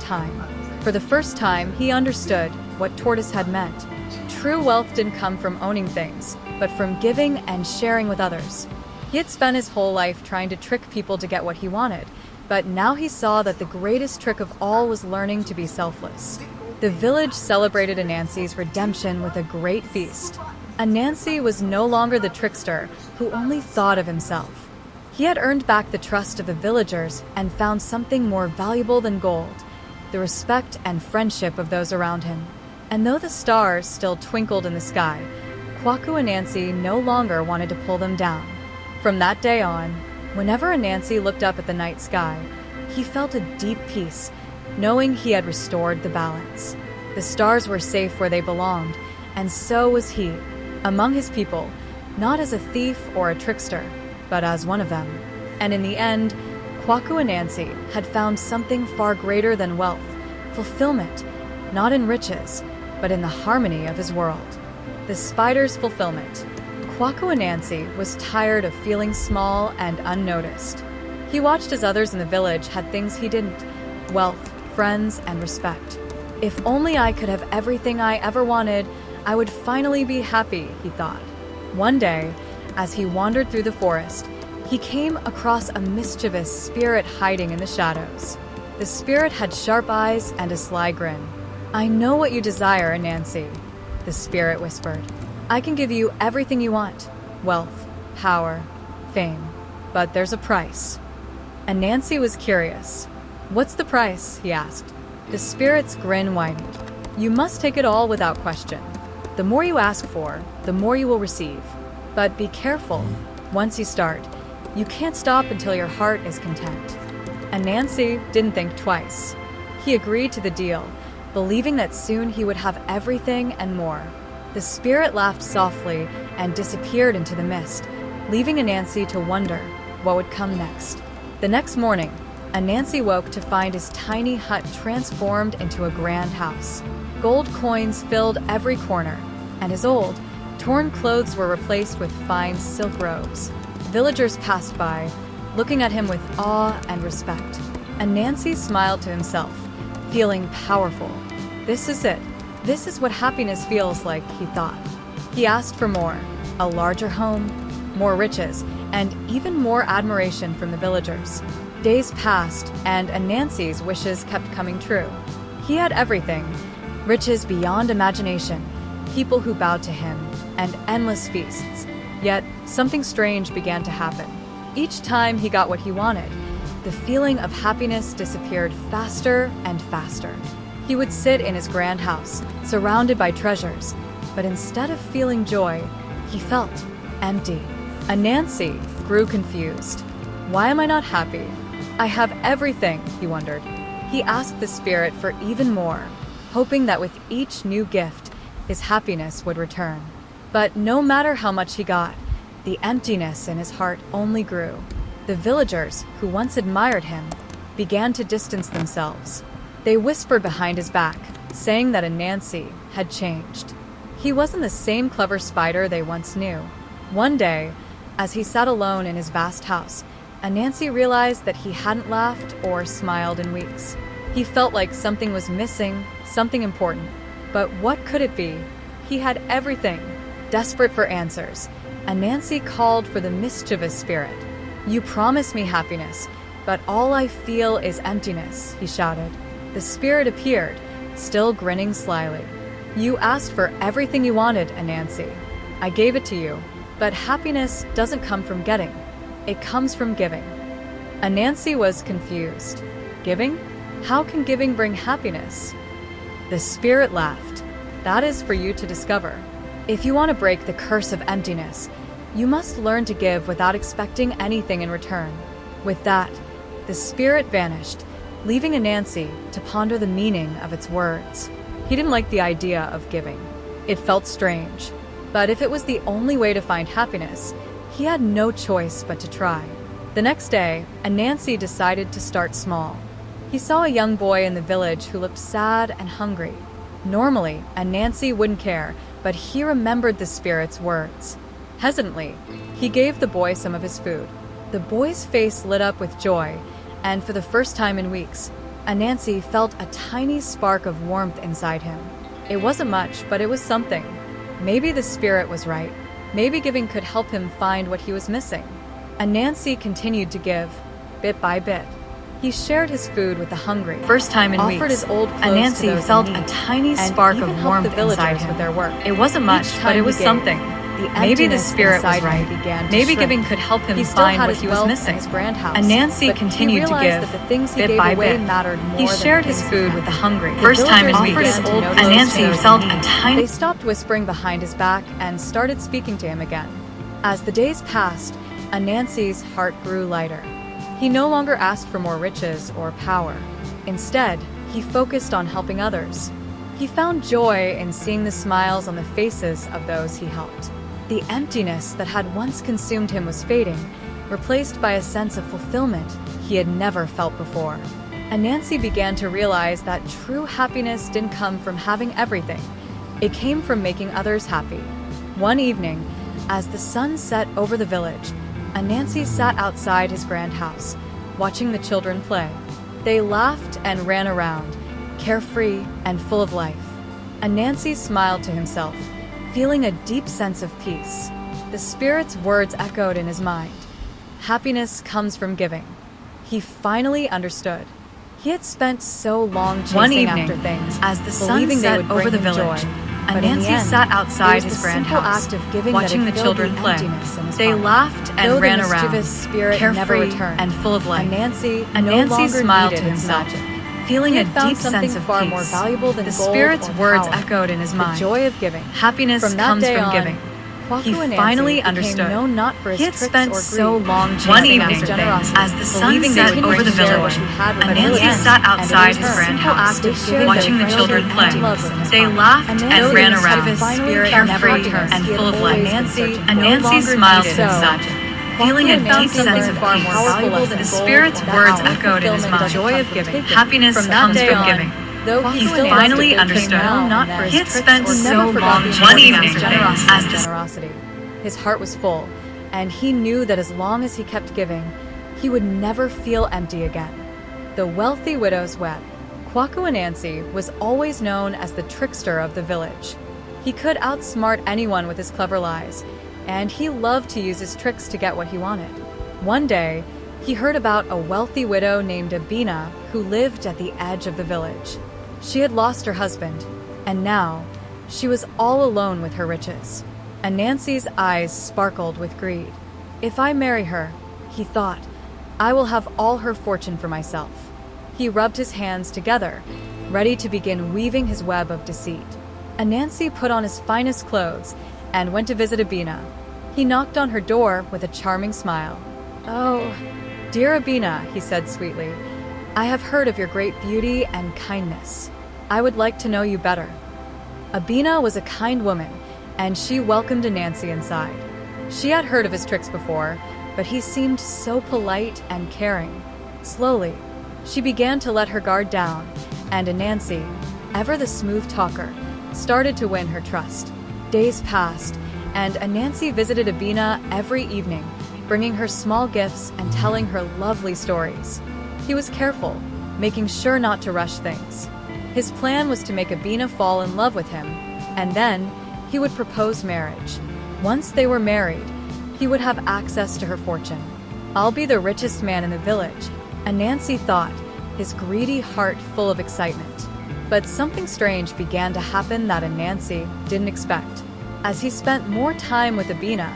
time. For the first time, he understood what tortoise had meant. True wealth didn't come from owning things, but from giving and sharing with others. He had spent his whole life trying to trick people to get what he wanted, but now he saw that the greatest trick of all was learning to be selfless. The village celebrated Ananse's redemption with a great feast. Ananse was no longer the trickster who only thought of himself. He had earned back the trust of the villagers and found something more valuable than gold, the respect and friendship of those around him. And though the stars still twinkled in the sky, Kweku Ananse no longer wanted to pull them down. From that day on, whenever Ananse looked up at the night sky, he felt a deep peace, knowing he had restored the balance. The stars were safe where they belonged, and so was he, among his people, not as a thief or a trickster, but as one of them. And in the end, Kweku Ananse had found something far greater than wealth, fulfillment, not in riches, but in the harmony of his world. The spider's fulfillment. Kweku Ananse was tired of feeling small and unnoticed. He watched as others in the village had things he didn't: wealth, friends, and respect. If only I could have everything I ever wanted, I would finally be happy, he thought. One day, as he wandered through the forest, he came across a mischievous spirit hiding in the shadows. The spirit had sharp eyes and a sly grin. "I know what you desire, Ananse," the spirit whispered. "I can give you everything you want: wealth, power, fame. But there's a price." Ananse was curious. "What's the price?" he asked. The spirit's grin widened. "You must take it all without question. The more you ask for, the more you will receive. But be careful. Once you start, you can't stop until your heart is content." Ananse didn't think twice. He agreed to the deal, believing that soon he would have everything and more. The spirit laughed softly and disappeared into the mist, leaving Ananse to wonder what would come next. The next morning, Ananse woke to find his tiny hut transformed into a grand house. Gold coins filled every corner, and his old, torn clothes were replaced with fine silk robes. Villagers passed by, looking at him with awe and respect. Ananse smiled to himself, feeling powerful. This is it. This is what happiness feels like, he thought. He asked for more: a larger home, more riches, and even more admiration from the villagers. Days passed, and Ananse's wishes kept coming true. He had everything: riches beyond imagination, people who bowed to him, and endless feasts. Yet, something strange began to happen. Each time he got what he wanted, the feeling of happiness disappeared faster and faster. He would sit in his grand house, surrounded by treasures, but instead of feeling joy, he felt empty. Ananse grew confused. "Why am I not happy? I have everything," he wondered. He asked the spirit for even more, hoping that with each new gift, his happiness would return. But no matter how much he got, the emptiness in his heart only grew. The villagers, who once admired him, began to distance themselves. They whispered behind his back, saying that Ananse had changed. He wasn't the same clever spider they once knew. One day, as he sat alone in his vast house, Ananse realized that he hadn't laughed or smiled in weeks. He felt like something was missing, something important. But what could it be? He had everything. Desperate for answers, Ananse called for the mischievous spirit. "You promised me happiness, but all I feel is emptiness," he shouted. The spirit appeared, still grinning slyly. "You asked for everything you wanted, Ananse. I gave it to you, but happiness doesn't come from getting. It comes from giving." Ananse was confused. Giving? How can giving bring happiness? The spirit laughed. "That is for you to discover. If you want to break the curse of emptiness, you must learn to give without expecting anything in return." With that, the spirit vanished, leaving Ananse to ponder the meaning of its words. He didn't like the idea of giving. It felt strange. But if it was the only way to find happiness, he had no choice but to try. The next day, Ananse decided to start small. He saw a young boy in the village who looked sad and hungry. Normally, Ananse wouldn't care, but he remembered the spirit's words. Hesitantly, he gave the boy some of his food. The boy's face lit up with joy, and for the first time in weeks, Ananse felt a tiny spark of warmth inside him. It wasn't much, but it was something. Maybe the spirit was right. Maybe giving could help him find what he was missing. Ananse continued to give, bit by bit. He shared his food with the hungry. First time in offered weeks, his old clothes to those Ananse felt in a need, tiny and spark even of helped warmth the villagers inside him. with their work. It wasn't much, Each but time it he was gave, something. the Maybe the emptiness spirit was inside him right. began to Maybe shrink. giving could help him He still find had what his he was wealth missing. and his grand house, Ananse but continued he to realized give, that the things he bit gave by away bit. mattered more He than shared the his things he food had. with the hungry. The First time in villagers weeks, began to notice Ananse his felt need. a tiny. They stopped whispering behind his back and started speaking to him again. As the days passed, Ananse's heart grew lighter. He no longer asked for more riches or power. Instead, he focused on helping others. He found joy in seeing the smiles on the faces of those he helped. The emptiness that had once consumed him was fading, replaced by a sense of fulfillment he had never felt before. Ananse began to realize that true happiness didn't come from having everything. It came from making others happy. One evening, as the sun set over the village, Ananse sat outside his grand house, watching the children play. They laughed and ran around, carefree and full of life. Ananse smiled to himself, feeling a deep sense of peace. The spirit's words echoed in his mind. Happiness comes from giving. He finally understood. He had spent so long chasing after things, as the sun believing they set would over bring the him village, joy. But in the Ananse end, sat it outside was his the grand simple house, act of giving watching that the had filled children the play. emptiness in his They heart. laughed and Though ran the around, mischievous spirit never carefree returned, and full of life. Ananse no Ananse longer smiled needed to its himself, magic. feeling He a had found deep something sense of far peace. more valuable than The gold spirit's or words power. echoed in his The mind. joy of giving. Happiness From that comes day from on, giving. Kweku He Ananse finally became understood. known not for his He had tricks spent or so greed, long but chasing for his after things. generosity. As the sun Believing set they would over the share village, what he had with Ananse others, sat and in outside his return, grand simple house, act of giving watching that the had children filled play. and love with his They heart. laughed Ananse and ran had around, finally found carefree happiness and he had full of always life. been searching for. Ananse smiled to So, himself, feeling a Kweku deep Ananse sense learned of far peace. more valuable than The gold spirit's or words power. echoed in his Fulfillment mind. doesn't come from taking. Happiness From that comes day from on, giving. though he He still finally loved to give understood. now Not and for then, he had spent he so never forgot long the chasing importance of after things. generosity As and the generosity. His heart was full, and he knew that as long as he kept giving, he would never feel empty again. The wealthy widow's web. Kweku Ananse was always known as the trickster of the village. He could outsmart anyone with his clever lies, and he loved to use his tricks to get what he wanted. One day, he heard about a wealthy widow named Abina who lived at the edge of the village. She had lost her husband, and now she was all alone with her riches. Ananse's eyes sparkled with greed. If I marry her, he thought, I will have all her fortune for myself. He rubbed his hands together, ready to begin weaving his web of deceit. Ananse put on his finest clothes and went to visit Abina. He knocked on her door with a charming smile. Oh, dear Abina, he said sweetly, I have heard of your great beauty and kindness. I would like to know you better. Abina was a kind woman, and she welcomed Ananse inside. She had heard of his tricks before, but he seemed so polite and caring. Slowly, she began to let her guard down, and Ananse, ever the smooth talker, started to win her trust. Days passed, and Ananse visited Abina every evening, bringing her small gifts and telling her lovely stories. He was careful, making sure not to rush things. His plan was to make Abina fall in love with him, and then he would propose marriage. Once they were married, he would have access to her fortune. I'll be the richest man in the village, Ananse thought, his greedy heart full of excitement. But something strange began to happen that Ananse didn't expect. As he spent more time with Abina,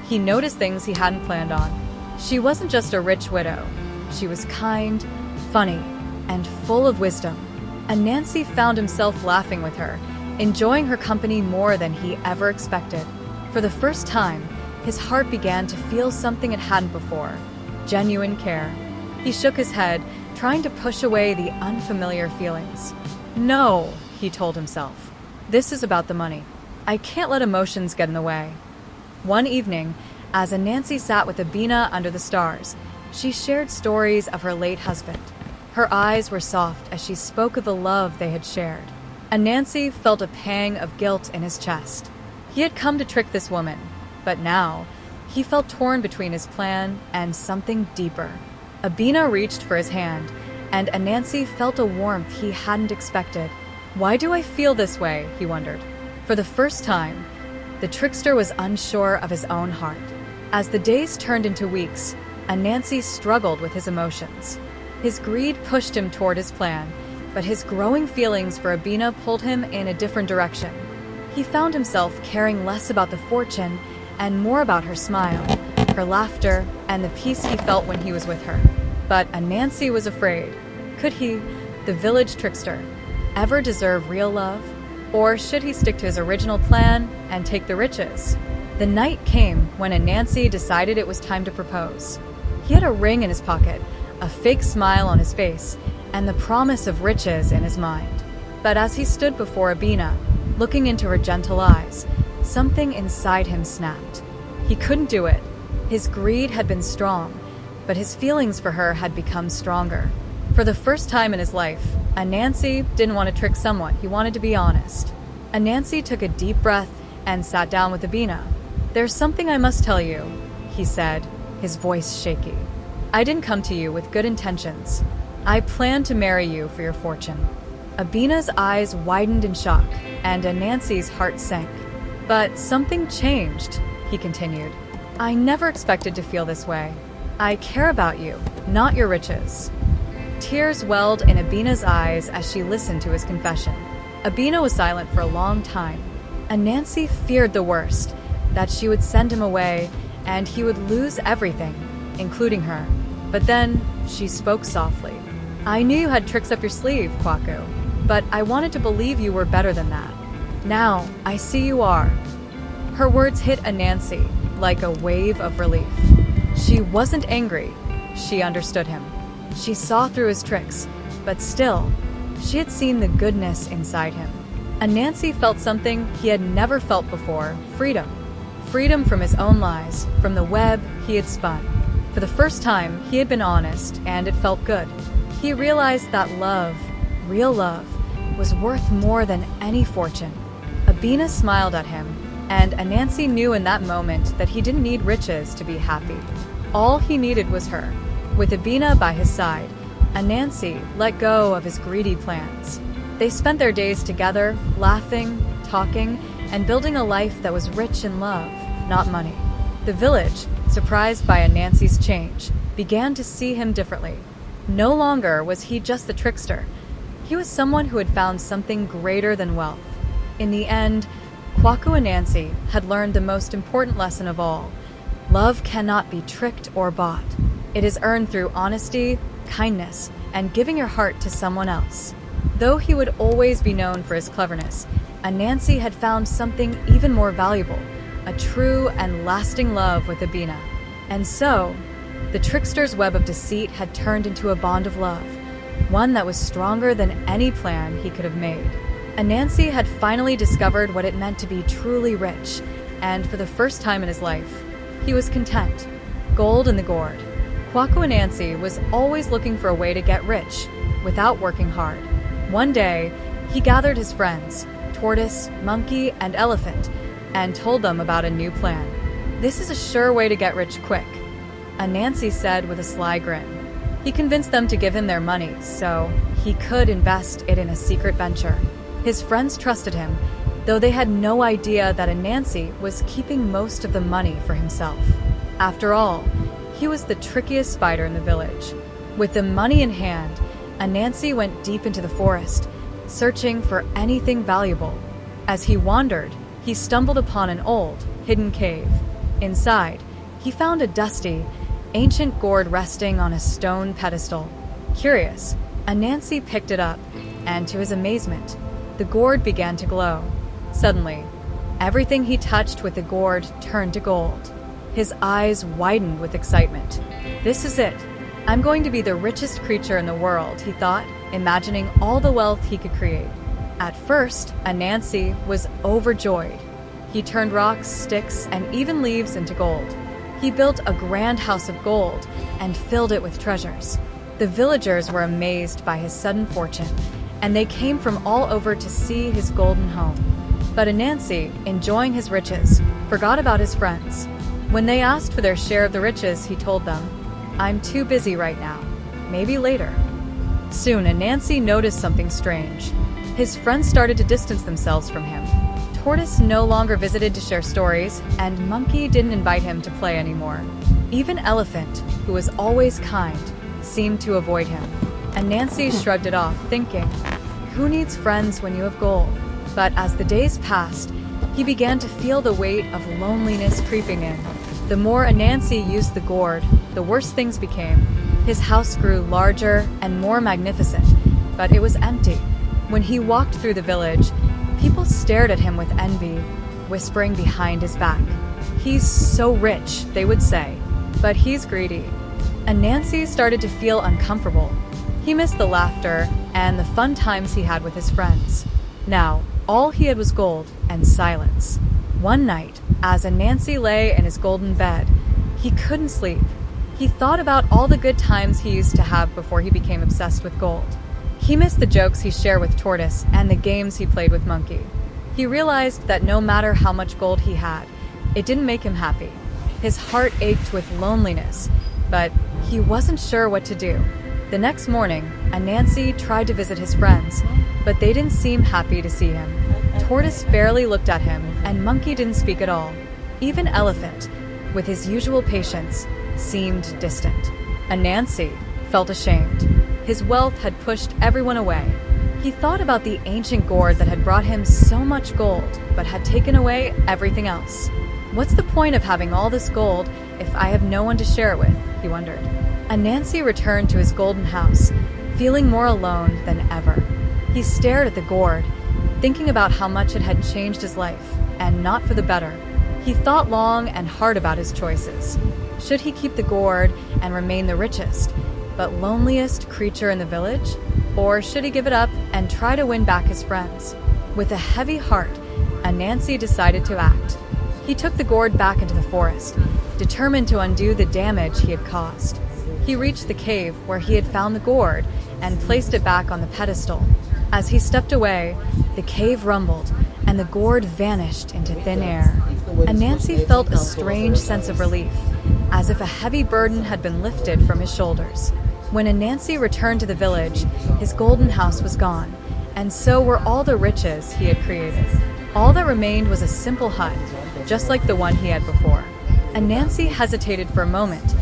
he noticed things he hadn't planned on. She wasn't just a rich widow. She was kind, funny, and full of wisdom. Ananse found himself laughing with her, enjoying her company more than he ever expected. For the first time, his heart began to feel something it hadn't before: genuine care. He shook his head, trying to push away the unfamiliar feelings. No, he told himself. This is about the money. I can't let emotions get in the way. One evening, as Ananse sat with Abina under the stars, she shared stories of her late husband. Her eyes were soft as she spoke of the love they had shared. Ananse felt a pang of guilt in his chest. He had come to trick this woman, but now he felt torn between his plan and something deeper. Abina reached for his hand, and Ananse felt a warmth he hadn't expected. Why do I feel this way? He wondered. For the first time, the trickster was unsure of his own heart. As the days turned into weeks, Ananse struggled with his emotions. His greed pushed him toward his plan, but his growing feelings for Abina pulled him in a different direction. He found himself caring less about the fortune and more about her smile, her laughter, and the peace he felt when he was with her. But Ananse was afraid. Could he, the village trickster, ever deserve real love? Or should he stick to his original plan and take the riches? The night came when Ananse decided it was time to propose. He had a ring in his pocket, a fake smile on his face, and the promise of riches in his mind. But as he stood before Abina, looking into her gentle eyes, something inside him snapped. He couldn't do it. His greed had been strong, but his feelings for her had become stronger. For the first time in his life, Ananse didn't want to trick someone. He wanted to be honest. Ananse took a deep breath and sat down with Abina. "There's something I must tell you," he said, his voice shaky. "I didn't come to you with good intentions. I planned to marry you for your fortune." Abina's eyes widened in shock, and Ananse's heart sank. "But something changed," he continued. "I never expected to feel this way. I care about you, not your riches." Tears welled in Abina's eyes as she listened to his confession. Abina was silent for a long time. Ananse feared the worst, that she would send him away and he would lose everything, including her. But then she spoke softly. "I knew you had tricks up your sleeve, Kweku, but I wanted to believe you were better than that. Now I see you are." Her words hit Ananse like a wave of relief. She wasn't angry. She understood him. She saw through his tricks, but still, she had seen the goodness inside him. Ananse felt something he had never felt before: freedom. Freedom from his own lies, from the web he had spun. For the first time, he had been honest, and it felt good. He realized that love, real love, was worth more than any fortune. Abina smiled at him, and Ananse knew in that moment that he didn't need riches to be happy. All he needed was her. With Abina by his side, Ananse let go of his greedy plans. They spent their days together, laughing, talking, and building a life that was rich in love, not money. The village, surprised by Ananse's change, began to see him differently. No longer was he just the trickster. He was someone who had found something greater than wealth. In the end, Kweku Ananse had learned the most important lesson of all. Love cannot be tricked or bought. It is earned through honesty, kindness, and giving your heart to someone else. Though he would always be known for his cleverness, Ananse had found something even more valuable: a true and lasting love with Abina. And so, the trickster's web of deceit had turned into a bond of love, one that was stronger than any plan he could have made. Ananse had finally discovered what it meant to be truly rich, and for the first time in his life, he was content. Gold in the gourd. Kweku Ananse was always looking for a way to get rich, without working hard. One day, he gathered his friends, Tortoise, Monkey, and Elephant, and told them about a new plan. "This is a sure way to get rich quick," Ananse said with a sly grin. He convinced them to give him their money so he could invest it in a secret venture. His friends trusted him, though they had no idea that Ananse was keeping most of the money for himself. After all, he was the trickiest spider in the village. With the money in hand, Ananse went deep into the forest, searching for anything valuable. As he wandered, he stumbled upon an old, hidden cave. Inside, he found a dusty, ancient gourd resting on a stone pedestal. Curious, Ananse picked it up, and to his amazement, the gourd began to glow. Suddenly, everything he touched with the gourd turned to gold. His eyes widened with excitement. "This is it. I'm going to be the richest creature in the world," he thought, imagining all the wealth he could create. At first, Ananse was overjoyed. He turned rocks, sticks, and even leaves into gold. He built a grand house of gold and filled it with treasures. The villagers were amazed by his sudden fortune, and they came from all over to see his golden home. But Ananse, enjoying his riches, forgot about his friends. When they asked for their share of the riches, he told them, "I'm too busy right now. Maybe later." Soon, Ananse noticed something strange. His friends started to distance themselves from him. Tortoise no longer visited to share stories, and Monkey didn't invite him to play anymore. Even Elephant, who was always kind, seemed to avoid him. Ananse shrugged it off, thinking, "Who needs friends when you have gold?" But as the days passed, he began to feel the weight of loneliness creeping in. The more Ananse used the gourd, the worse things became. His house grew larger and more magnificent, but it was empty. When he walked through the village, people stared at him with envy, whispering behind his back. "He's so rich," they would say, "but he's greedy." Ananse started to feel uncomfortable. He missed the laughter and the fun times he had with his friends. Now, all he had was gold and silence. One night, as Ananse lay in his golden bed, he couldn't sleep. He thought about all the good times he used to have before he became obsessed with gold. He missed the jokes he shared with Tortoise and the games he played with Monkey. He realized that no matter how much gold he had, it didn't make him happy. His heart ached with loneliness, but he wasn't sure what to do. The next morning, Ananse tried to visit his friends, but they didn't seem happy to see him. Tortoise barely looked at him, and Monkey didn't speak at all. Even Elephant, with his usual patience, seemed distant. Ananse felt ashamed. His wealth had pushed everyone away. He thought about the ancient gourd that had brought him so much gold, but had taken away everything else. What's the point of having all this gold if I have no one to share it with? He wondered. Ananse returned to his golden house, feeling more alone than ever. He stared at the gourd, thinking about how much it had changed his life, and not for the better. He thought long and hard about his choices. Should he keep the gourd and remain the richest, but loneliest creature in the village? Or should he give it up and try to win back his friends? With a heavy heart, Ananse decided to act. He took the gourd back into the forest, determined to undo the damage he had caused. He reached the cave where he had found the gourd and placed it back on the pedestal. As he stepped away, the cave rumbled and the gourd vanished into thin air. Ananse felt a strange sense of relief, as if a heavy burden had been lifted from his shoulders. When Ananse returned to the village, his golden house was gone, and so were all the riches he had created. All that remained was a simple hut, just like the one he had before. Ananse hesitated for a moment,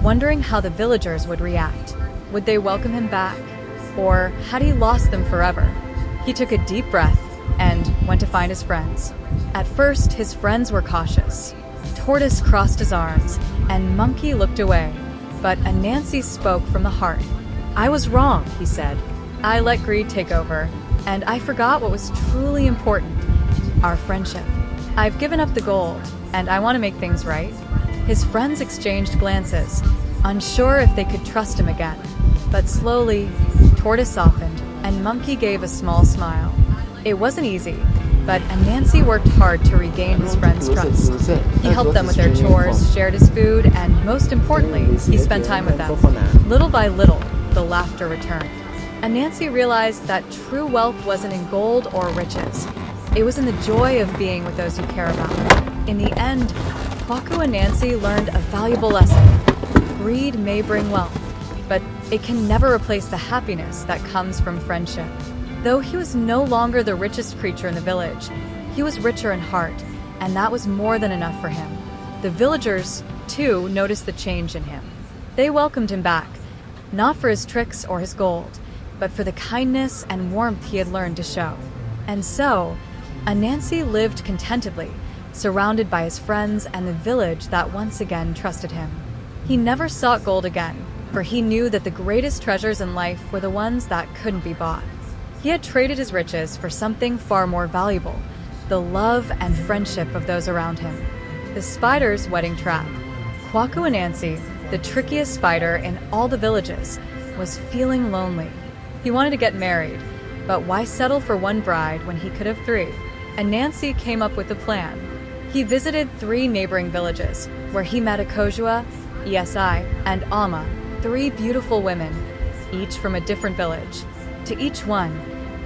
wondering how the villagers would react. Would they welcome him back? Or had he lost them forever? He took a deep breath and went to find his friends. At first, his friends were cautious. Tortoise crossed his arms, and Monkey looked away. But Ananse spoke from the heart. "I was wrong," he said. "I let greed take over, and I forgot what was truly important, our friendship. I've given up the gold, and I want to make things right." His friends exchanged glances, unsure if they could trust him again. But slowly, Tortoise softened, and Monkey gave a small smile. It wasn't easy, but Ananse worked hard to regain his friends' trust. He helped them with their chores, shared his food, and most importantly, he spent time with them. Little by little, the laughter returned. Ananse realized that true wealth wasn't in gold or riches. It was in the joy of being with those you care about. In the end, Kweku Ananse learned a valuable lesson. Greed may bring wealth, but it can never replace the happiness that comes from friendship. Though he was no longer the richest creature in the village, he was richer in heart, and that was more than enough for him. The villagers, too, noticed the change in him. They welcomed him back, not for his tricks or his gold, but for the kindness and warmth he had learned to show. And so, Ananse lived contentedly, surrounded by his friends and the village that once again trusted him. He never sought gold again, for he knew that the greatest treasures in life were the ones that couldn't be bought. He had traded his riches for something far more valuable, the love and friendship of those around him. The spider's wedding trap. Kweku Ananse, the trickiest spider in all the villages, was feeling lonely. He wanted to get married, but why settle for one bride when he could have three? Ananse came up with a plan. He visited 3 neighboring villages, where he met Akojua, Esi, and Ama, 3 beautiful women, each from a different village. To each one,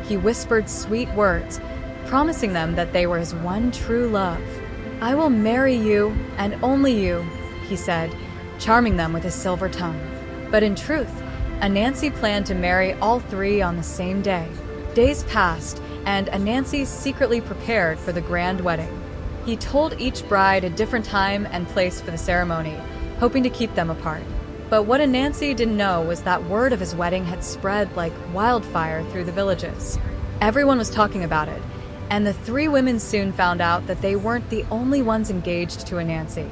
he whispered sweet words, promising them that they were his one true love. "I will marry you, and only you," he said, charming them with his silver tongue. But in truth, Ananse planned to marry all three on the same day. Days passed, and Ananse secretly prepared for the grand wedding. He told each bride a different time and place for the ceremony, hoping to keep them apart. But what Ananse didn't know was that word of his wedding had spread like wildfire through the villages. Everyone was talking about it, and the three women soon found out that they weren't the only ones engaged to Ananse.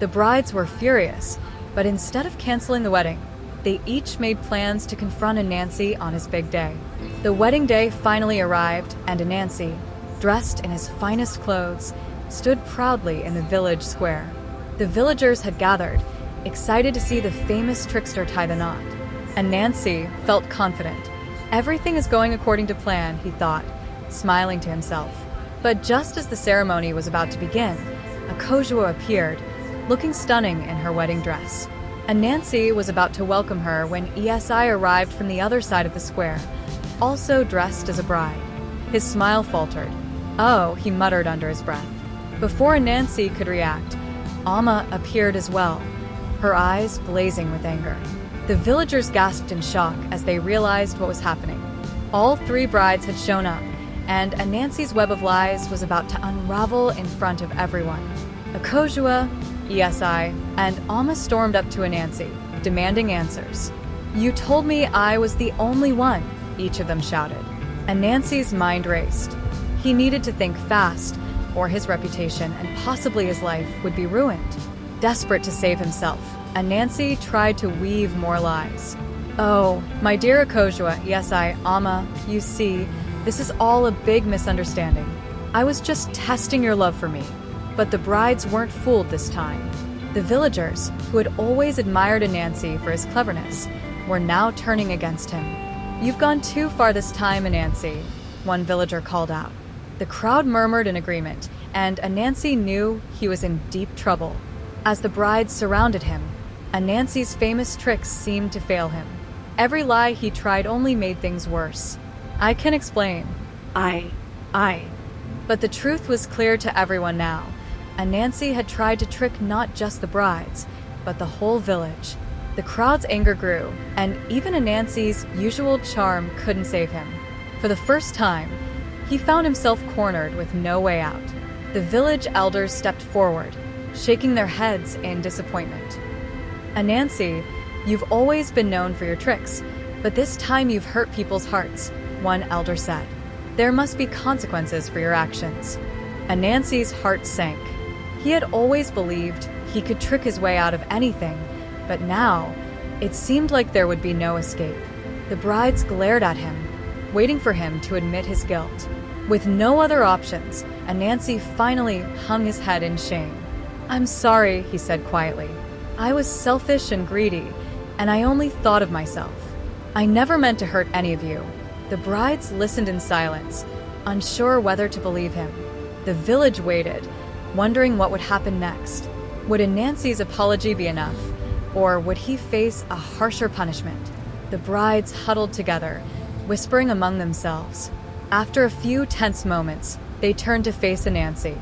The brides were furious, but instead of canceling the wedding, they each made plans to confront Ananse on his big day. The wedding day finally arrived, and Ananse, dressed in his finest clothes, stood proudly in the village square. The villagers had gathered, excited to see the famous trickster tie the knot. Ananse felt confident. Everything is going according to plan, he thought, smiling to himself. But just as the ceremony was about to begin, Akojua appeared, looking stunning in her wedding dress. Ananse was about to welcome her when ESI arrived from the other side of the square, also dressed as a bride. His smile faltered. "Oh," he muttered under his breath. Before Ananse could react, Amma appeared as well, her eyes blazing with anger. The villagers gasped in shock as they realized what was happening. All three brides had shown up, and Ananse's web of lies was about to unravel in front of everyone. Akojua, ESI, and Amma stormed up to Ananse, demanding answers. "You told me I was the only one," each of them shouted. Ananse's mind raced. He needed to think fast, or his reputation and possibly his life would be ruined. Desperate to save himself, Ananse tried to weave more lies. "Oh, my dear Akojua, ESI, Amma, you see, this is all a big misunderstanding. I was just testing your love for me." But the brides weren't fooled this time. The villagers, who had always admired Ananse for his cleverness, were now turning against him. "You've gone too far this time, Ananse," one villager called out. The crowd murmured in agreement, and Ananse knew he was in deep trouble. As the brides surrounded him, Ananse's famous tricks seemed to fail him. Every lie he tried only made things worse. "I can explain. I. But the truth was clear to everyone now. Ananse had tried to trick not just the brides, but the whole village. The crowd's anger grew, and even Ananse's usual charm couldn't save him. For the first time, he found himself cornered with no way out. The village elders stepped forward, shaking their heads in disappointment. "Ananse, you've always been known for your tricks, but this time you've hurt people's hearts," one elder said. "There must be consequences for your actions." Ananse's heart sank. He had always believed he could trick his way out of anything, but now it seemed like there would be no escape. The brides glared at him, waiting for him to admit his guilt. With no other options, Ananse finally hung his head in shame. "I'm sorry," he said quietly. "I was selfish and greedy, and I only thought of myself. I never meant to hurt any of you." The brides listened in silence, unsure whether to believe him. The village waited, wondering what would happen next. Would Ananse's apology be enough, or would he face a harsher punishment? The brides huddled together, whispering among themselves. After a few tense moments, they turned to face Ananse.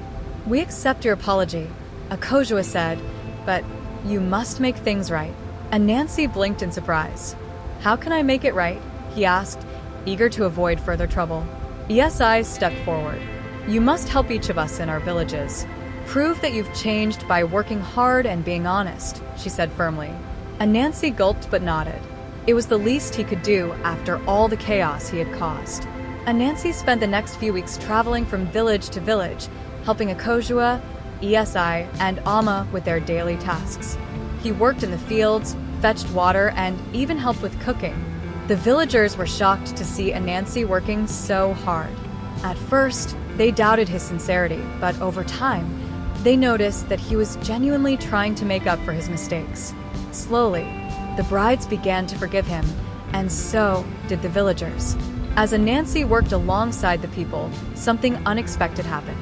"We accept your apology," Akojua said, "but you must make things right." Ananse blinked in surprise. "How can I make it right?" he asked, eager to avoid further trouble. ESI stepped forward. "You must help each of us in our villages. Prove that you've changed by working hard and being honest," she said firmly. Ananse gulped but nodded. It was the least he could do after all the chaos he had caused. Ananse spent the next few weeks traveling from village to village, helping Akojua, ESI, and Amma with their daily tasks. He worked in the fields, fetched water, and even helped with cooking. The villagers were shocked to see Ananse working so hard. At first, they doubted his sincerity, but over time, they noticed that he was genuinely trying to make up for his mistakes. Slowly, the brides began to forgive him, and so did the villagers. As Ananse worked alongside the people, something unexpected happened.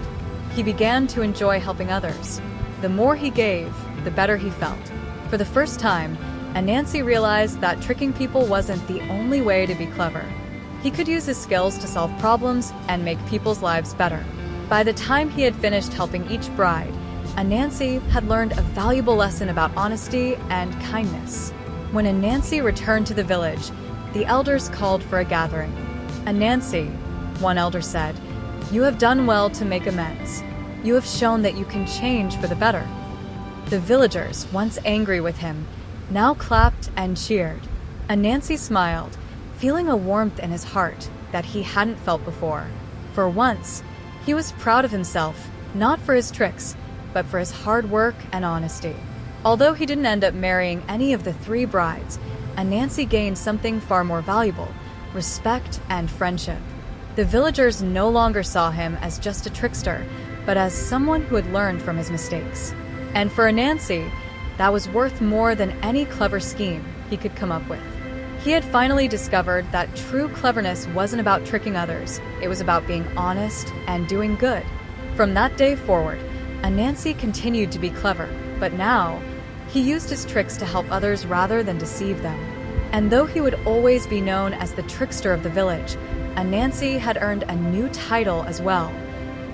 He began to enjoy helping others. The more he gave, the better he felt. For the first time, Ananse realized that tricking people wasn't the only way to be clever. He could use his skills to solve problems and make people's lives better. By the time he had finished helping each bride, Ananse had learned a valuable lesson about honesty and kindness. When Ananse returned to the village, the elders called for a gathering. "Ananse," one elder said, "you have done well to make amends. You have shown that you can change for the better." The villagers, once angry with him, now clapped and cheered. Ananse smiled, feeling a warmth in his heart that he hadn't felt before. For once, he was proud of himself, not for his tricks, but for his hard work and honesty. Although he didn't end up marrying any of the 3 brides, Ananse gained something far more valuable: respect and friendship. The villagers no longer saw him as just a trickster, but as someone who had learned from his mistakes. And for Ananse, that was worth more than any clever scheme he could come up with. He had finally discovered that true cleverness wasn't about tricking others, it was about being honest and doing good. From that day forward, Ananse continued to be clever, but now, he used his tricks to help others rather than deceive them. And though he would always be known as the trickster of the village, Ananse had earned a new title as well: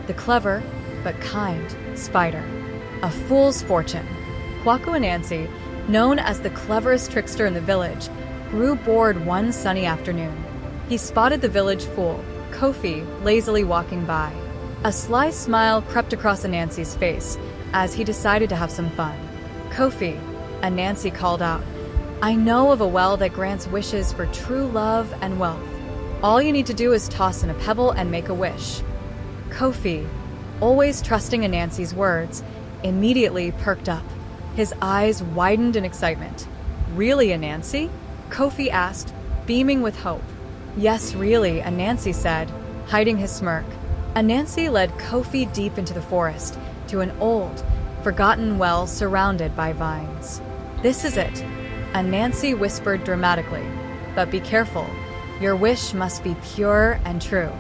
the clever, but kind, spider. A fool's fortune. Kweku Ananse, known as the cleverest trickster in the village, grew bored one sunny afternoon. He spotted the village fool, Kofi, lazily walking by. A sly smile crept across Ananse's face as he decided to have some fun. "Kofi," Ananse called out, "I know of a well that grants wishes for true love and wealth. All you need to do is toss in a pebble and make a wish." Kofi, always trusting Ananse's words, immediately perked up. His eyes widened in excitement. "Really, Ananse?" Kofi asked, beaming with hope. "Yes, really," Ananse said, hiding his smirk. Ananse led Kofi deep into the forest, to an old, forgotten well surrounded by vines. "This is it," Ananse whispered dramatically. "But be careful. Your wish must be pure and true."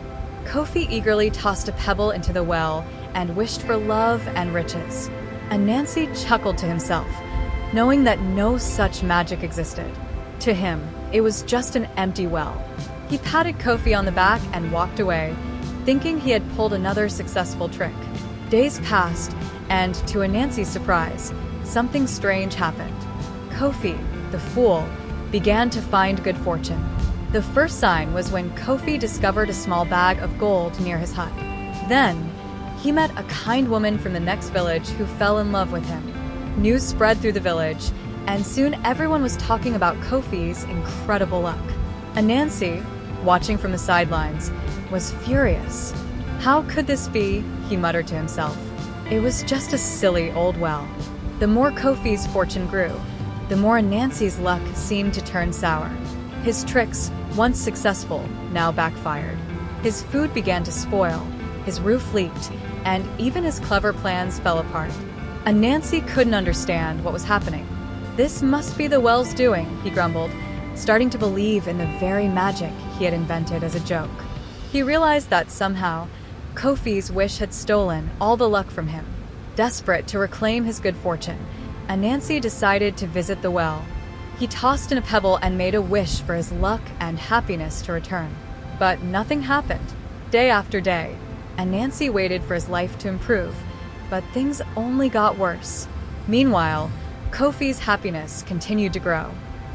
Kofi eagerly tossed a pebble into the well and wished for love and riches. Ananse chuckled to himself, knowing that no such magic existed. To him, it was just an empty well. He patted Kofi on the back and walked away, thinking he had pulled another successful trick. Days passed, and to Ananse's surprise, something strange happened. Kofi, the fool, began to find good fortune. The first sign was when Kofi discovered a small bag of gold near his hut. Then, he met a kind woman from the next village who fell in love with him. News spread through the village, and soon everyone was talking about Kofi's incredible luck. Ananse, watching from the sidelines, was furious. "How could this be?" he muttered to himself. It was just a silly old well. The more Kofi's fortune grew, the more Ananse's luck seemed to turn sour. His tricks, once successful, now backfired. His food began to spoil, his roof leaked, and even his clever plans fell apart. Ananse couldn't understand what was happening. "This must be the well's doing," he grumbled, starting to believe in the very magic he had invented as a joke. He realized that somehow, Kofi's wish had stolen all the luck from him. Desperate to reclaim his good fortune, Ananse decided to visit the well. He tossed in a pebble and made a wish for his luck and happiness to return. But nothing happened. Day after day, Ananse waited for his life to improve, but things only got worse. Meanwhile, Kofi's happiness continued to grow.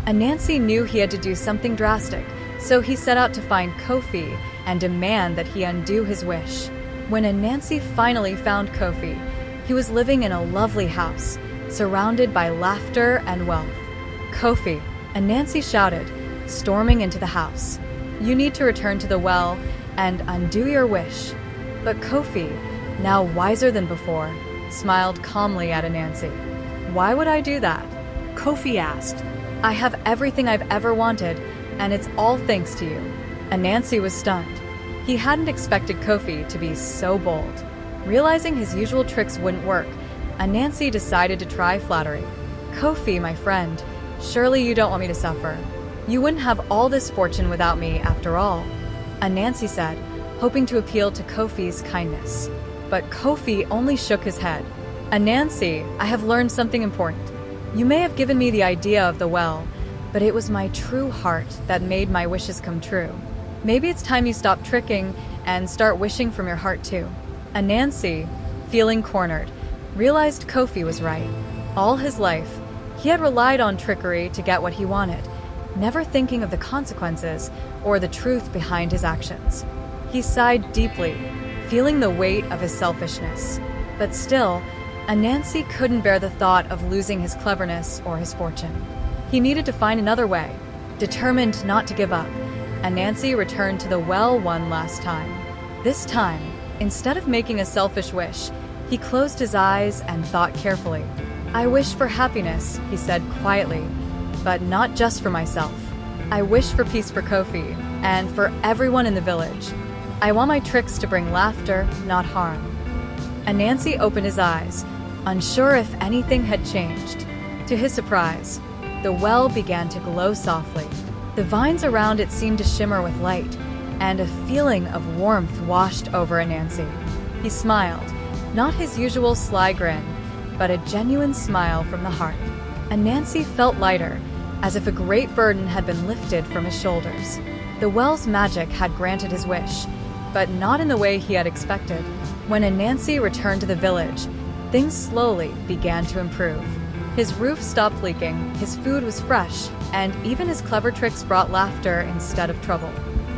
Ananse knew he had to do something drastic, so he set out to find Kofi and demand that he undo his wish. When Ananse finally found Kofi, he was living in a lovely house, surrounded by laughter and wealth. "Kofi," Ananse shouted, storming into the house. "You need to return to the well and undo your wish." But Kofi, now wiser than before, smiled calmly at Ananse. "Why would I do that?" Kofi asked. "I have everything I've ever wanted, and it's all thanks to you." Ananse was stunned. He hadn't expected Kofi to be so bold. Realizing his usual tricks wouldn't work, Ananse decided to try flattery. "Kofi, my friend, surely you don't want me to suffer. You wouldn't have all this fortune without me, after all," Ananse said, hoping to appeal to Kofi's kindness. But Kofi only shook his head. "Ananse, I have learned something important. You may have given me the idea of the well, but it was my true heart that made my wishes come true. Maybe it's time you stop tricking and start wishing from your heart too." Ananse, feeling cornered, realized Kofi was right. All his life, He had relied on trickery to get what he wanted, never thinking of the consequences or the truth behind his actions. He sighed deeply, feeling the weight of his selfishness. But still, Ananse couldn't bear the thought of losing his cleverness or his fortune. He needed to find another way. Determined not to give up, Ananse returned to the well one last time. This time, instead of making a selfish wish, he closed his eyes and thought carefully. "I wish for happiness," he said quietly, "but not just for myself. I wish for peace for Kofi and for everyone in the village. I want my tricks to bring laughter, not harm." Ananse opened his eyes, unsure if anything had changed. To his surprise, the well began to glow softly. The vines around it seemed to shimmer with light, and a feeling of warmth washed over Ananse. He smiled, not his usual sly grin, but a genuine smile from the heart. Ananse felt lighter, as if a great burden had been lifted from his shoulders. The well's magic had granted his wish, but not in the way he had expected. When Ananse returned to the village, things slowly began to improve. His roof stopped leaking, his food was fresh, and even his clever tricks brought laughter instead of trouble.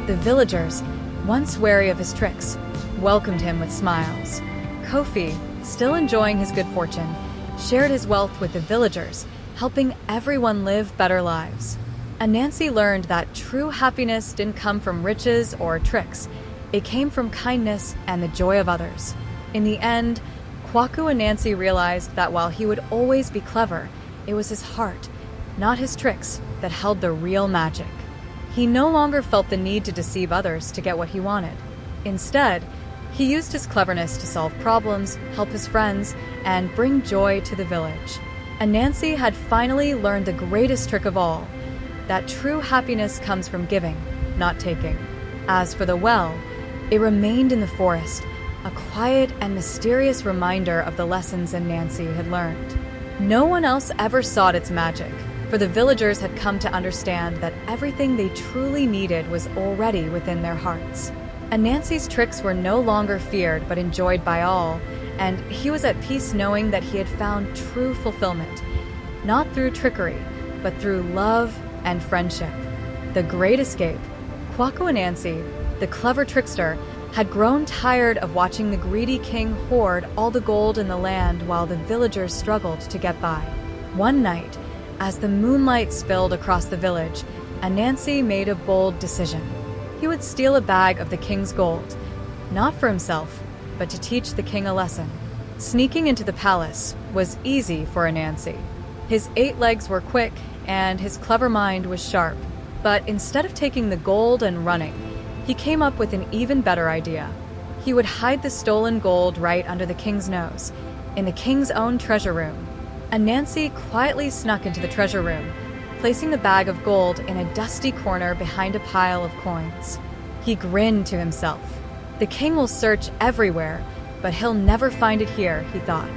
The villagers, once wary of his tricks, welcomed him with smiles. Kofi, still enjoying his good fortune, shared his wealth with the villagers, helping everyone live better lives. Ananse learned that true happiness didn't come from riches or tricks. It came from kindness and the joy of others. In the end, Kweku Ananse realized that while he would always be clever, it was his heart, not his tricks, that held the real magic. He no longer felt the need to deceive others to get what he wanted. Instead, he used his cleverness to solve problems, help his friends, and bring joy to the village. Ananse had finally learned the greatest trick of all, that true happiness comes from giving, not taking. As for the well, it remained in the forest, a quiet and mysterious reminder of the lessons Ananse had learned. No one else ever sought its magic, for the villagers had come to understand that everything they truly needed was already within their hearts. Ananse's tricks were no longer feared but enjoyed by all, and he was at peace knowing that he had found true fulfillment, not through trickery, but through love and friendship. The Great Escape. Kweku Ananse, the clever trickster, had grown tired of watching the greedy king hoard all the gold in the land while the villagers struggled to get by. One night, as the moonlight spilled across the village, Ananse made a bold decision. He would steal a bag of the king's gold, not for himself, but to teach the king a lesson. Sneaking into the palace was easy for Ananse. His 8 legs were quick, and his clever mind was sharp. But instead of taking the gold and running, he came up with an even better idea. He would hide the stolen gold right under the king's nose, in the king's own treasure room. Ananse quietly snuck into the treasure room, placing the bag of gold in a dusty corner behind a pile of coins. He grinned to himself. The king will search everywhere, but he'll never find it here, he thought.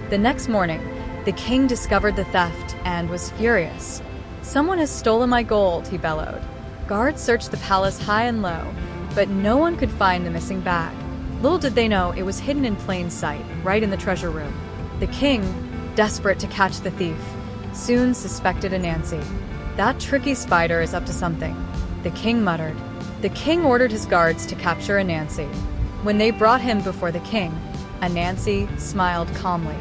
The next morning, the king discovered the theft and was furious. "Someone has stolen my gold," he bellowed. Guards searched the palace high and low, but no one could find the missing bag. Little did they know it was hidden in plain sight, right in the treasure room. The king, desperate to catch the thief, soon suspected Ananse. "That tricky spider is up to something," the king muttered. The king ordered his guards to capture Ananse. When they brought him before the king, Ananse smiled calmly.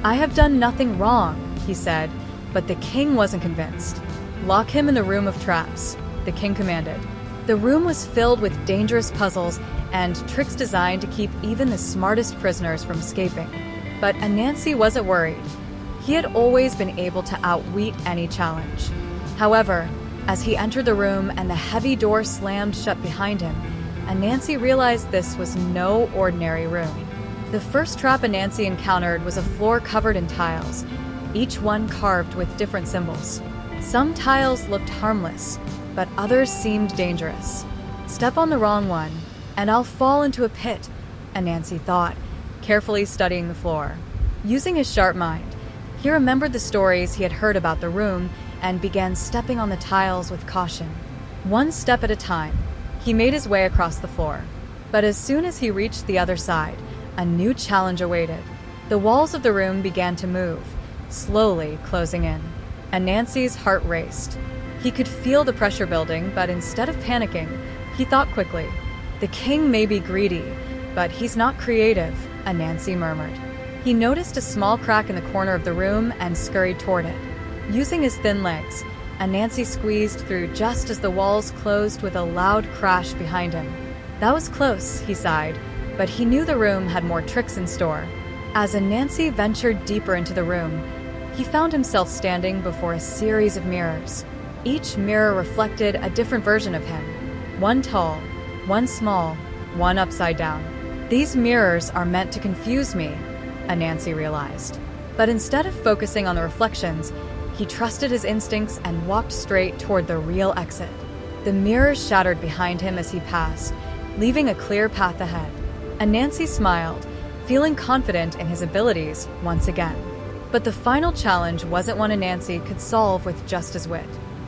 "I have done nothing wrong," he said, but the king wasn't convinced. "Lock him in the room of traps," the king commanded. The room was filled with dangerous puzzles and tricks designed to keep even the smartest prisoners from escaping. But Ananse wasn't worried. He had always been able to outwit any challenge. However, as he entered the room and the heavy door slammed shut behind him, Ananse realized this was no ordinary room. The first trap Ananse encountered was a floor covered in tiles, each one carved with different symbols. Some tiles looked harmless, but others seemed dangerous. "Step on the wrong one, and I'll fall into a pit," Ananse thought, carefully studying the floor. Using his sharp mind, he remembered the stories he had heard about the room and began stepping on the tiles with caution. One step at a time, he made his way across the floor. But as soon as he reached the other side, a new challenge awaited. The walls of the room began to move, slowly closing in. Ananse's heart raced. He could feel the pressure building, but instead of panicking, he thought quickly. The king may be greedy, but he's not creative, Ananse murmured. He noticed a small crack in the corner of the room and scurried toward it. Using his thin legs, Ananse squeezed through just as the walls closed with a loud crash behind him. That was close, he sighed, but he knew the room had more tricks in store. As Ananse ventured deeper into the room, he found himself standing before a series of mirrors. Each mirror reflected a different version of him. One tall, one small, one upside down. These mirrors are meant to confuse me, Ananse realized. But instead of focusing on the reflections, he trusted his instincts and walked straight toward the real exit. The mirrors shattered behind him as he passed, leaving a clear path ahead. Ananse smiled, feeling confident in his abilities once again. But the final challenge wasn't one Ananse could solve with just his wit.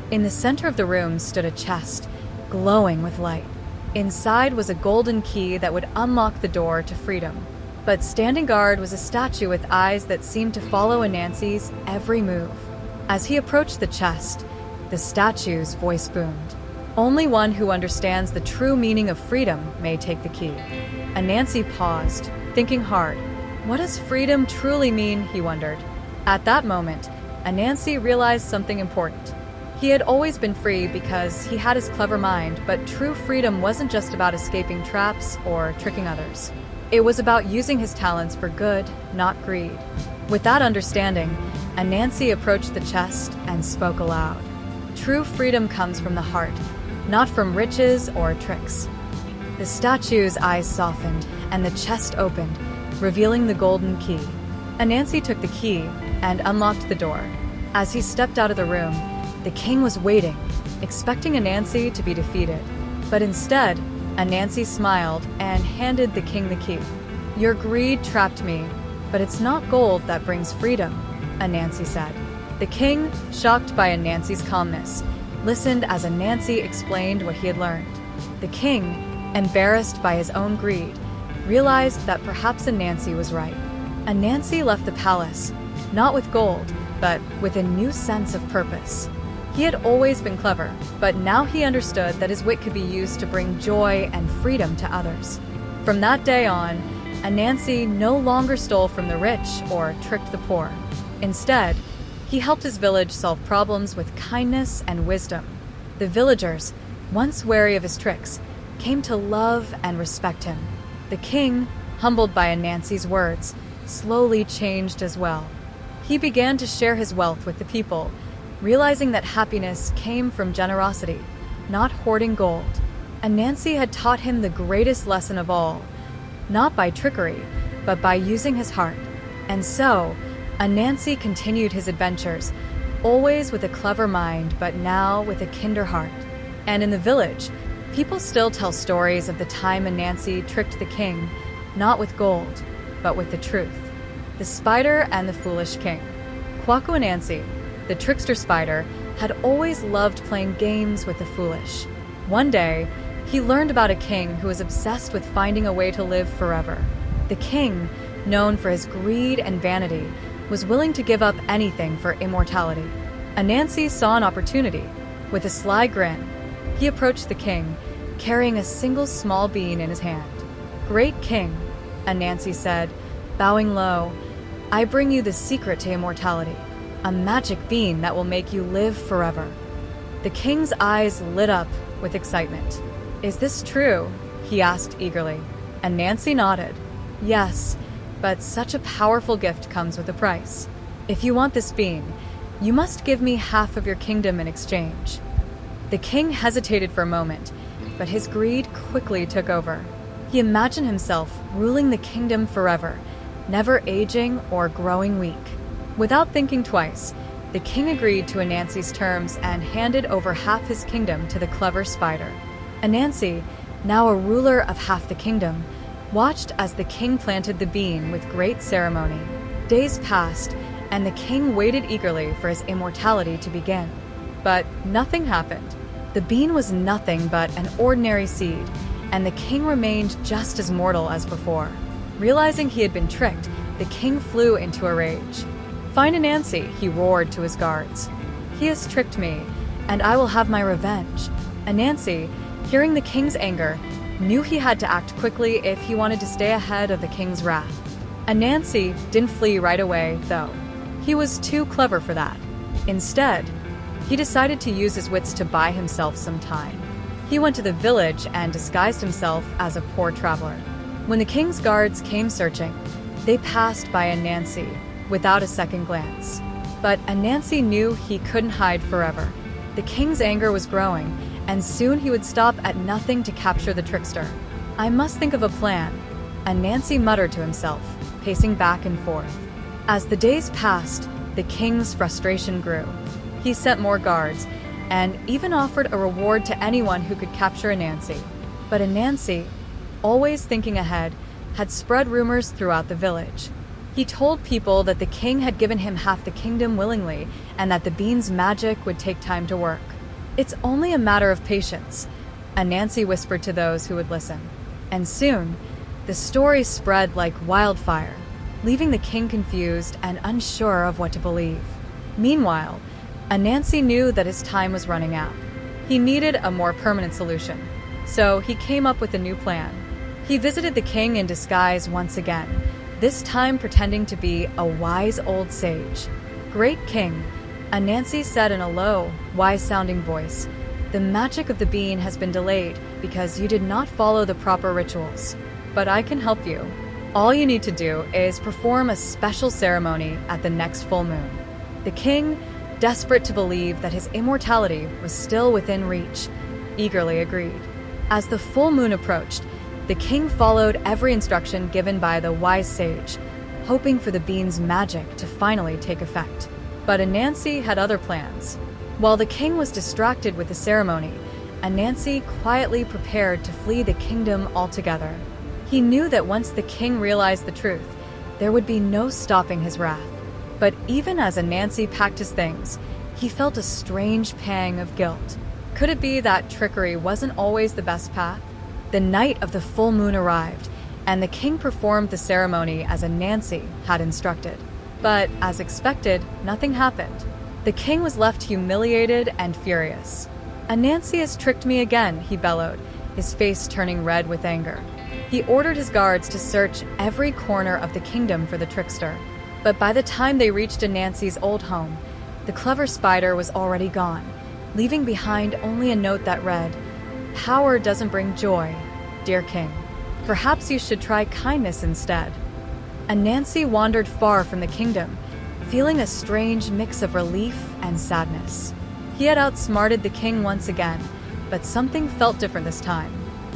In the center of the room stood a chest, glowing with light. Inside was a golden key that would unlock the door to freedom. But standing guard was a statue with eyes that seemed to follow Ananse's every move. As he approached the chest, the statue's voice boomed. Only one who understands the true meaning of freedom may take the key. Ananse paused, thinking hard. What does freedom truly mean, he wondered. At that moment, Ananse realized something important. He had always been free because he had his clever mind, but true freedom wasn't just about escaping traps or tricking others. It was about using his talents for good, not greed. With that understanding, Ananse approached the chest and spoke aloud. True freedom comes from the heart, not from riches or tricks. The statue's eyes softened, and the chest opened, revealing the golden key. Ananse took the key and unlocked the door. As he stepped out of the room, the king was waiting, expecting Ananse to be defeated. But instead, Ananse smiled and handed the king the key. Your greed trapped me, but it's not gold that brings freedom, Ananse said. The king, shocked by Ananse's calmness, listened as Ananse explained what he had learned. The king, embarrassed by his own greed, realized that perhaps Ananse was right. Ananse left the palace, not with gold, but with a new sense of purpose. He had always been clever, but now he understood that his wit could be used to bring joy and freedom to others. From that day on, Ananse no longer stole from the rich or tricked the poor. Instead, he helped his village solve problems with kindness and wisdom. The villagers, once wary of his tricks, came to love and respect him. The king, humbled by Ananse's words, slowly changed as well. He began to share his wealth with the people, realizing that happiness came from generosity, not hoarding gold. Ananse had taught him the greatest lesson of all, not by trickery, but by using his heart. And so, Ananse continued his adventures, always with a clever mind, but now with a kinder heart. And in the village, people still tell stories of the time Ananse tricked the king, not with gold, but with the truth. The Spider and the Foolish King. Kweku Ananse, the trickster spider, had always loved playing games with the foolish. One day, he learned about a king who was obsessed with finding a way to live forever. The king, known for his greed and vanity, was willing to give up anything for immortality. Ananse saw an opportunity. With a sly grin, he approached the king, carrying a single small bean in his hand. Great king, Ananse said, bowing low, I bring you the secret to immortality, a magic bean that will make you live forever. The king's eyes lit up with excitement. Is this true? He asked eagerly. Ananse nodded. Yes, but such a powerful gift comes with a price. If you want this bean, you must give me half of your kingdom in exchange. The king hesitated for a moment, but his greed quickly took over. He imagined himself ruling the kingdom forever, never aging or growing weak. Without thinking twice, the king agreed to Ananse's terms and handed over half his kingdom to the clever spider. Ananse, now a ruler of half the kingdom, watched as the king planted the bean with great ceremony. Days passed, and the king waited eagerly for his immortality to begin. But nothing happened. The bean was nothing but an ordinary seed, and the king remained just as mortal as before. Realizing he had been tricked, the king flew into a rage. Find Ananse, he roared to his guards. He has tricked me, and I will have my revenge." Ananse, hearing the king's anger, knew he had to act quickly if he wanted to stay ahead of the king's wrath. Ananse didn't flee right away, though. He was too clever for that. Instead, he decided to use his wits to buy himself some time. He went to the village and disguised himself as a poor traveler. When the king's guards came searching, they passed by Ananse without a second glance. But Ananse knew he couldn't hide forever. The king's anger was growing, and soon he would stop at nothing to capture the trickster. "I must think of a plan," Ananse muttered to himself, pacing back and forth. As the days passed, the king's frustration grew. He sent more guards, and even offered a reward to anyone who could capture Ananse. But Ananse, always thinking ahead, had spread rumors throughout the village. He told people that the king had given him half the kingdom willingly, and that the bean's magic would take time to work. "It's only a matter of patience," Ananse whispered to those who would listen. And soon, the story spread like wildfire, leaving the king confused and unsure of what to believe. Meanwhile, Ananse knew that his time was running out. He needed a more permanent solution, so he came up with a new plan. He visited the king in disguise once again, this time pretending to be a wise old sage. "Great king," Ananse said in a low, wise-sounding voice, "the magic of the bean has been delayed because you did not follow the proper rituals. But I can help you. All you need to do is perform a special ceremony at the next full moon." The king, desperate to believe that his immortality was still within reach, eagerly agreed. As the full moon approached, the king followed every instruction given by the wise sage, hoping for the bean's magic to finally take effect. But Ananse had other plans. While the king was distracted with the ceremony, Ananse quietly prepared to flee the kingdom altogether. He knew that once the king realized the truth, there would be no stopping his wrath. But even as Ananse packed his things, he felt a strange pang of guilt. Could it be that trickery wasn't always the best path? The night of the full moon arrived, and the king performed the ceremony as Ananse had instructed. But, as expected, nothing happened. The king was left humiliated and furious. "Ananse has tricked me again," he bellowed, his face turning red with anger. He ordered his guards to search every corner of the kingdom for the trickster. But by the time they reached Ananse's old home, the clever spider was already gone, leaving behind only a note that read, "Power doesn't bring joy, dear king. Perhaps you should try kindness instead." Ananse wandered far from the kingdom, feeling a strange mix of relief and sadness. He had outsmarted the king once again, but something felt different this time.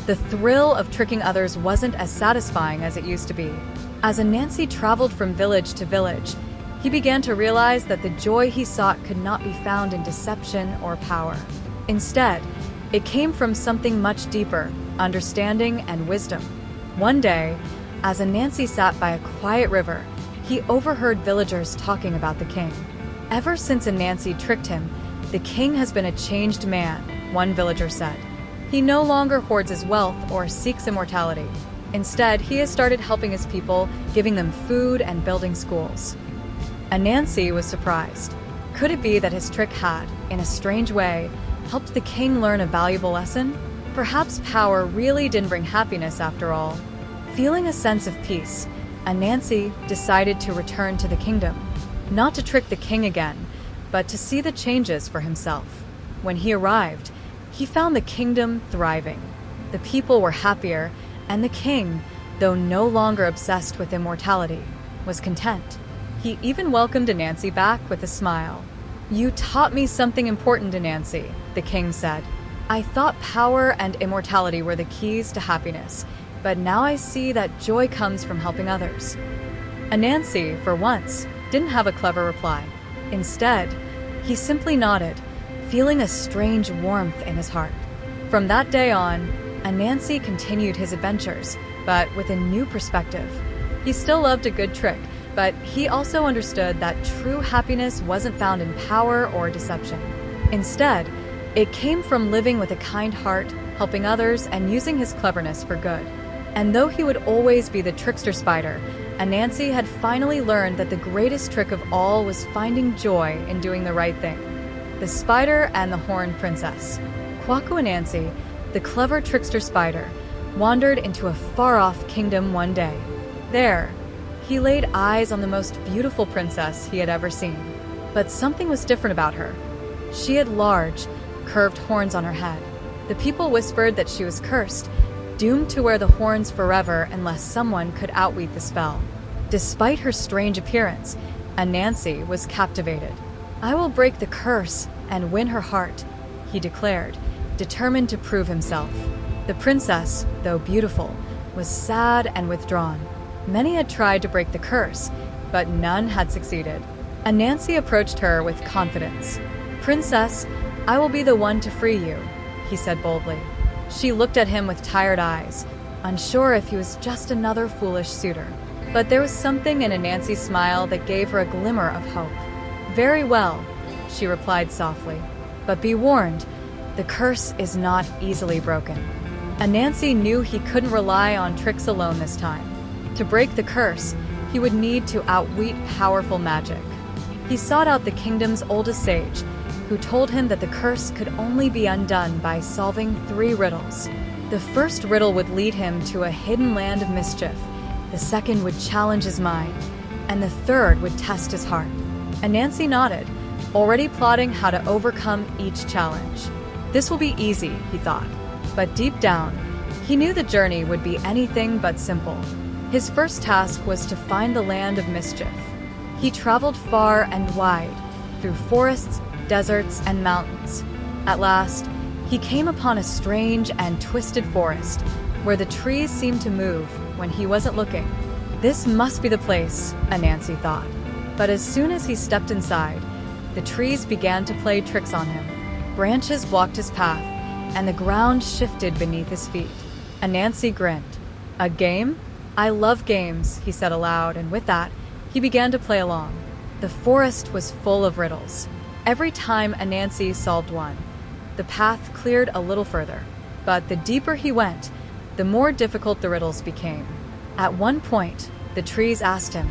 The thrill of tricking others wasn't as satisfying as it used to be. As Ananse traveled from village to village, he began to realize that the joy he sought could not be found in deception or power. Instead, it came from something much deeper, understanding and wisdom. One day, as Ananse sat by a quiet river, he overheard villagers talking about the king. "Ever since Ananse tricked him, the king has been a changed man," one villager said. "He no longer hoards his wealth or seeks immortality. Instead, he has started helping his people, giving them food and building schools." Ananse was surprised. Could it be that his trick had, in a strange way, helped the king learn a valuable lesson? Perhaps power really didn't bring happiness after all. Feeling a sense of peace, Ananse decided to return to the kingdom, not to trick the king again, but to see the changes for himself. When he arrived, he found the kingdom thriving. The people were happier, and the king, though no longer obsessed with immortality, was content. He even welcomed Ananse back with a smile. "You taught me something important, Ananse," the king said. "I thought power and immortality were the keys to happiness, but now I see that joy comes from helping others." Ananse, for once, didn't have a clever reply. Instead, he simply nodded, feeling a strange warmth in his heart. From that day on, Ananse continued his adventures, but with a new perspective. He still loved a good trick, but he also understood that true happiness wasn't found in power or deception. Instead, it came from living with a kind heart, helping others, and using his cleverness for good. And though he would always be the trickster spider, Ananse had finally learned that the greatest trick of all was finding joy in doing the right thing. The Spider and the Horned Princess. Kweku Ananse, the clever trickster spider, wandered into a far-off kingdom one day. There, he laid eyes on the most beautiful princess he had ever seen. But something was different about her. She had large, curved horns on her head. The people whispered that she was cursed, doomed to wear the horns forever unless someone could outweed the spell. Despite her strange appearance, Ananse was captivated. "I will break the curse and win her heart," he declared, determined to prove himself. The princess, though beautiful, was sad and withdrawn. Many had tried to break the curse, but none had succeeded. Ananse approached her with confidence. "Princess, I will be the one to free you," he said boldly. She looked at him with tired eyes, unsure if he was just another foolish suitor. But there was something in Ananse's smile that gave her a glimmer of hope. "Very well," she replied softly. "But be warned, the curse is not easily broken." Ananse knew he couldn't rely on tricks alone this time. To break the curse, he would need to outwit powerful magic. He sought out the kingdom's oldest sage, who told him that the curse could only be undone by solving 3 riddles. The first riddle would lead him to a hidden land of mischief, the second would challenge his mind, and the third would test his heart. Ananse nodded, already plotting how to overcome each challenge. This will be easy, he thought. But deep down, he knew the journey would be anything but simple. His first task was to find the land of mischief. He traveled far and wide, through forests, deserts, and mountains. At last, he came upon a strange and twisted forest, where the trees seemed to move when he wasn't looking. This must be the place, Ananse thought. But as soon as he stepped inside, the trees began to play tricks on him. Branches blocked his path, and the ground shifted beneath his feet. Ananse grinned. "A game? I love games," he said aloud, and with that, he began to play along. The forest was full of riddles. Every time Ananse solved one, the path cleared a little further. But the deeper he went, the more difficult the riddles became. At one point, the trees asked him,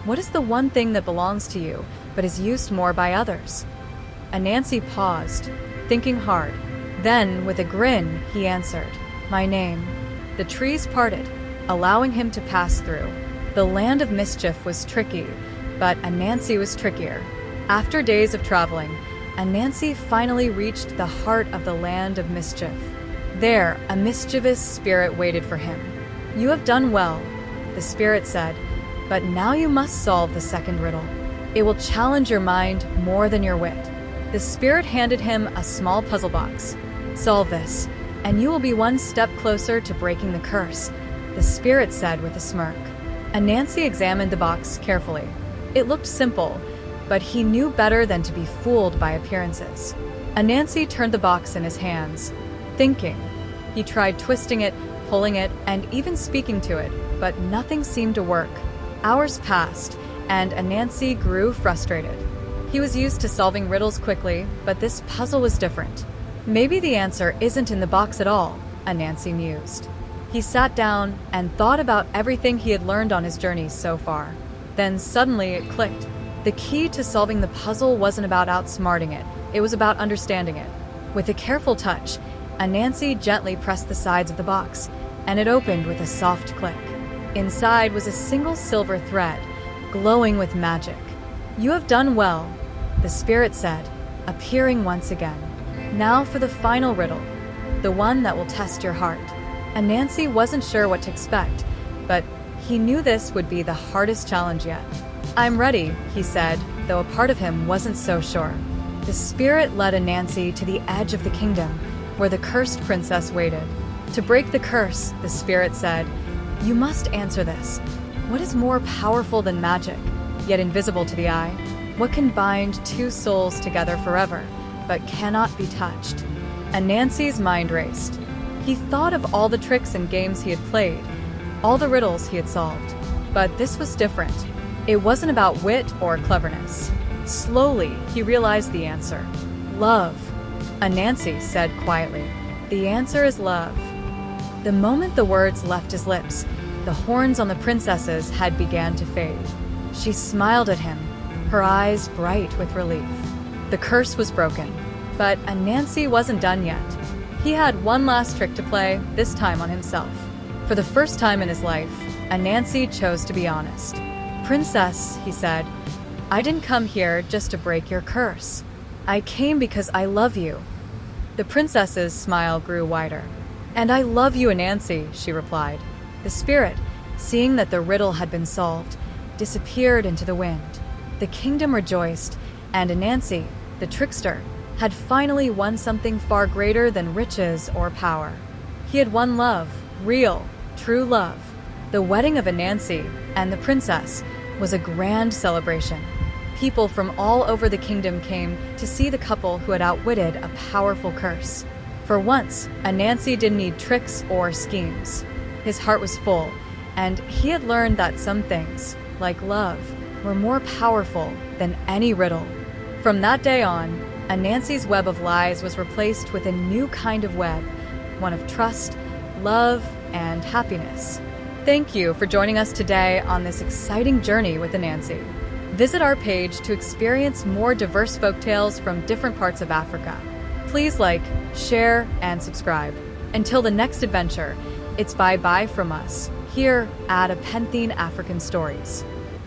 "What is the one thing that belongs to you, but is used more by others?" Ananse paused, thinking hard. Then, with a grin, he answered, "My name." The trees parted, allowing him to pass through. The land of mischief was tricky, but Ananse was trickier. After days of traveling, Ananse finally reached the heart of the land of mischief. There, a mischievous spirit waited for him. "You have done well," the spirit said, "but now you must solve the second riddle. It will challenge your mind more than your wit." The spirit handed him a small puzzle box. "Solve this, and you will be one step closer to breaking the curse," the spirit said with a smirk. Ananse examined the box carefully. It looked simple, but he knew better than to be fooled by appearances. Ananse turned the box in his hands, thinking. He tried twisting it, pulling it, and even speaking to it, but nothing seemed to work. Hours passed, and Ananse grew frustrated. He was used to solving riddles quickly, but this puzzle was different. Maybe the answer isn't in the box at all, Ananse mused. He sat down and thought about everything he had learned on his journey so far. Then suddenly it clicked. The key to solving the puzzle wasn't about outsmarting it, it was about understanding it. With a careful touch, Ananse gently pressed the sides of the box, and it opened with a soft click. Inside was a single silver thread, glowing with magic. "You have done well," the spirit said, appearing once again. "Now for the final riddle, the one that will test your heart." Ananse wasn't sure what to expect, but he knew this would be the hardest challenge yet. "I'm ready," he said, though a part of him wasn't so sure. The spirit led Ananse to the edge of the kingdom, where the cursed princess waited. To break the curse, the spirit said, "You must answer this. What is more powerful than magic, yet invisible to the eye? What can bind 2 souls together forever, but cannot be touched?" Ananse's mind raced. He thought of all the tricks and games he had played, all the riddles he had solved. But this was different. It wasn't about wit or cleverness. Slowly, he realized the answer. "Love," Ananse said quietly. "The answer is love." The moment the words left his lips, the horns on the princess's head began to fade. She smiled at him, her eyes bright with relief. The curse was broken, but Ananse wasn't done yet. He had one last trick to play, this time on himself. For the first time in his life, Ananse chose to be honest. "Princess," he said, "I didn't come here just to break your curse. I came because I love you." The princess's smile grew wider. "And I love you, Ananse," she replied. The spirit, seeing that the riddle had been solved, disappeared into the wind. The kingdom rejoiced, and Ananse, the trickster, had finally won something far greater than riches or power. He had won love, real, true love. The wedding of Ananse and the princess was a grand celebration. People from all over the kingdom came to see the couple who had outwitted a powerful curse. For once, Ananse didn't need tricks or schemes. His heart was full, and he had learned that some things, like love, were more powerful than any riddle. From that day on, Ananse's web of lies was replaced with a new kind of web, one of trust, love, and happiness. Thank you for joining us today on this exciting journey with Ananse. Visit our page to experience more diverse folktales from different parts of Africa. Please like, share, and subscribe. Until the next adventure, it's bye-bye from us, here at Apentheneafricanstories.